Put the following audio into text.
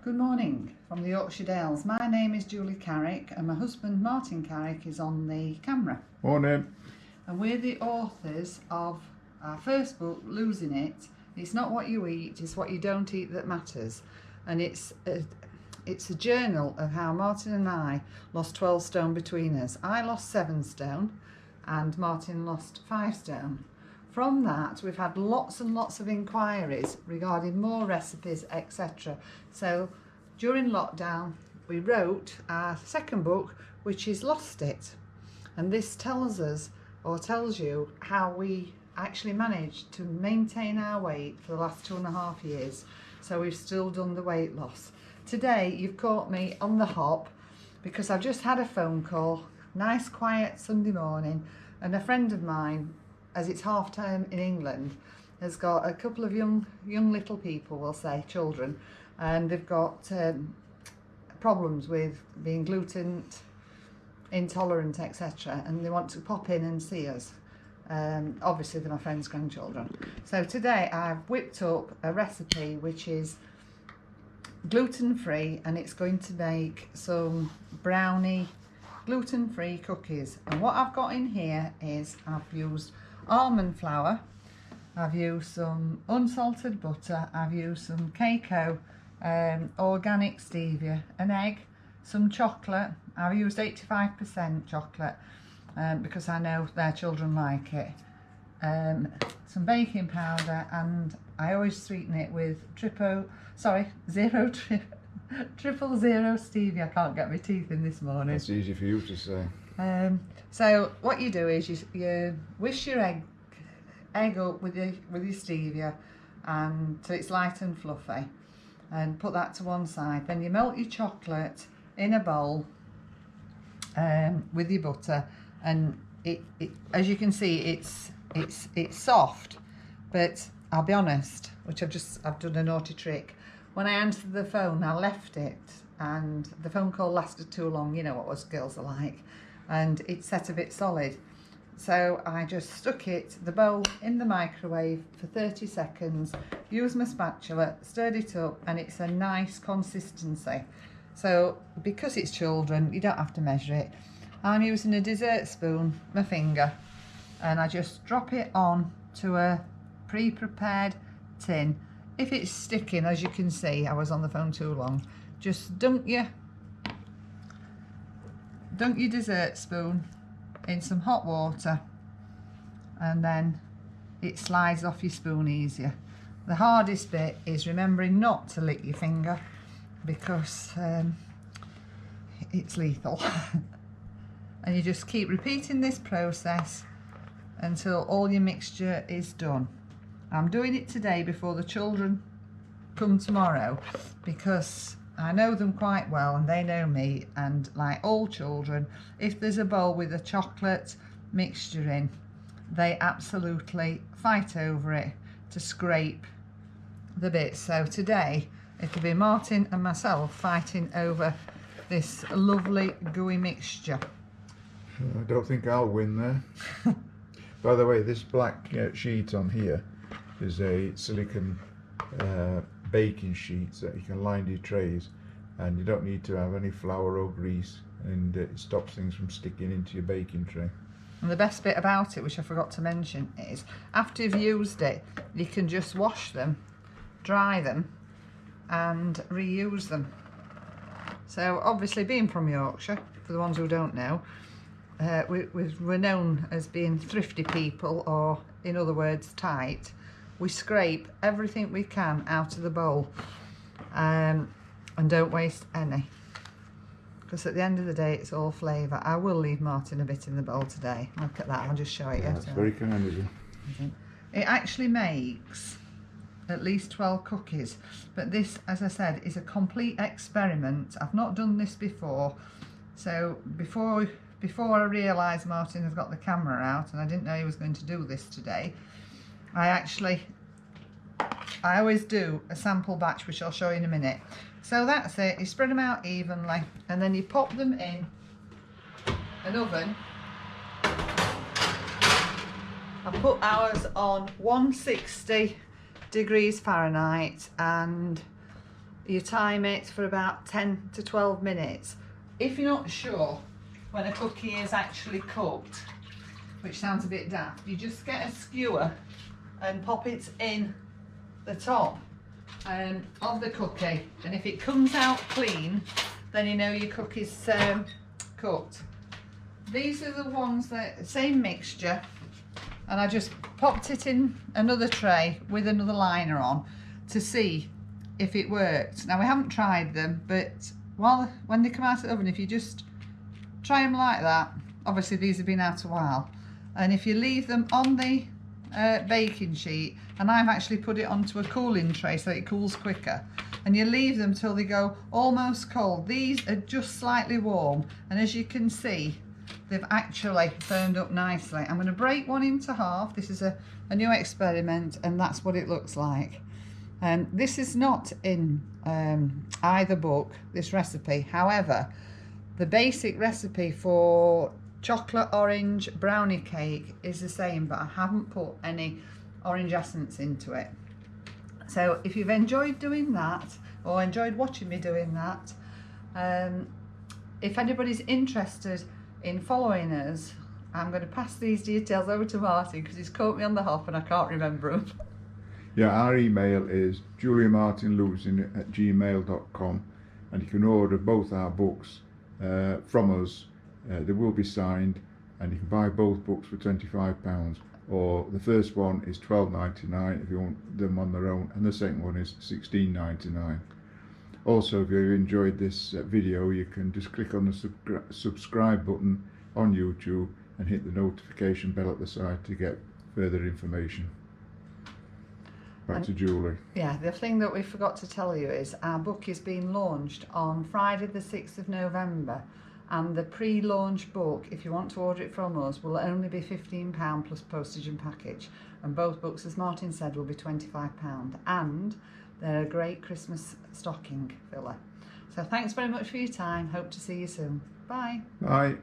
Good morning from the Yorkshire Dales. My name is Julie Carrick and my husband Martin Carrick is on the camera. Morning. And we're the authors of our first book, Losing It. It's not what you eat, it's what you don't eat that matters. And it's a journal of how Martin and I lost 12 stone between us. I lost 7 stone and Martin lost 5 stone. From that, we've had lots and lots of inquiries regarding more recipes, etc. So during lockdown, we wrote our second book, which is Lost It. And this tells us, or tells you, how we actually managed to maintain our weight for the last 2.5 years. So we've still done the weight loss. Today, you've caught me on the hop because I've just had a phone call, nice quiet Sunday morning, and a friend of mine, as it's half term in England, has got a couple of young little people, we'll say, children, and they've got problems with being gluten intolerant, etc. and they want to pop in and see us. Obviously they're my friend's grandchildren. So today I've whipped up a recipe which is gluten-free, and it's going to make some brownie gluten-free cookies. And what I've got in here is I've used almond flour, I've used some unsalted butter, I've used some cacao, organic stevia, an egg, some chocolate. I've used 85% chocolate because I know their children like it, some baking powder, and I always sweeten it with triple zero stevia. I can't get my teeth in this morning. That's easy for you to say. So what you do is you whisk your egg up with your stevia, and so it's light and fluffy, and put that to one side. Then you melt your chocolate in a bowl with your butter, and it as you can see it's soft, but I'll be honest, which I've done a naughty trick. When I answered the phone, I left it, and the phone call lasted too long. You know what us girls are like. And it set a bit solid, so I just stuck the bowl in the microwave for 30 seconds, used my spatula, stirred it up, and it's a nice consistency. So because it's children, you don't have to measure it. I'm using a dessert spoon, my finger, and I just drop it on to a pre-prepared tin. If it's sticking, as you can see, I was on the phone too long, just dunk your dessert spoon in some hot water, and then it slides off your spoon easier. The hardest bit is remembering not to lick your finger because it's lethal. And you just keep repeating this process until all your mixture is done. I'm doing it today before the children come tomorrow because I know them quite well and they know me, and like all children, if there's a bowl with a chocolate mixture in, they absolutely fight over it to scrape the bits. So today it'll be Martin and myself fighting over this lovely gooey mixture. I don't think I'll win there. By the way, this black sheet on here is a silicone baking sheets that you can line your trays, and you don't need to have any flour or grease, and it stops things from sticking into your baking tray. And the best bit about it, which I forgot to mention, is after you've used it, you can just wash them, dry them, and reuse them. So obviously, being from Yorkshire, for the ones who don't know, we're known as being thrifty people, or in other words, tight. We scrape everything we can out of the bowl and don't waste any, because at the end of the day it's all flavour. I will leave Martin a bit in the bowl today. Look at that, I'll just show it you. That's very kind of you. It actually makes at least 12 cookies, but this, as I said, is a complete experiment. I've not done this before, so before I realised Martin has got the camera out and I didn't know he was going to do this today, I always do a sample batch, which I'll show you in a minute. So that's it, you spread them out evenly, and then you pop them in an oven. I put ours on 160 degrees Fahrenheit, and You time it for about 10 to 12 minutes. If you're not sure when a cookie is actually cooked, which sounds a bit daft, you just get a skewer and pop it in the top of the cookie, and if it comes out clean, then you know your cookie's cooked. These are the ones that same mixture, and I just popped it in another tray with another liner on to see if it worked. Now we haven't tried them, but when they come out of the oven, if you just try them like that, obviously these have been out a while, and if you leave them on the baking sheet, and I've actually put it onto a cooling tray so it cools quicker, and you leave them till they go almost cold. These are just slightly warm, and as you can see, they've actually firmed up nicely. I'm going to break one into half. This is a new experiment, and that's what it looks like. This is not in either book, this recipe. However, the basic recipe for chocolate orange brownie cake is the same, but I haven't put any orange essence into it. So if you've enjoyed doing that, or enjoyed watching me doing that, if anybody's interested in following us, I'm going to pass these details over to Martin because he's caught me on the hop and I can't remember them. Yeah, our email is juliamartinlosing@gmail.com, and you can order both our books from us. They will be signed, and you can buy both books for £25, or the first one is £12.99 if you want them on their own, and the second one is £16.99. Also, if you enjoyed this video, you can just click on the subscribe button on YouTube and hit the notification bell at the side to get further information. Back to Julie. Yeah, the thing that we forgot to tell you is our book is being launched on Friday the 6th of November, and the pre-launch book, if you want to order it from us, will only be £15 plus postage and package, and both books, as Martin said, will be £25, and they're a great Christmas stocking filler. So thanks very much for your time. Hope to see you soon. Bye. Bye.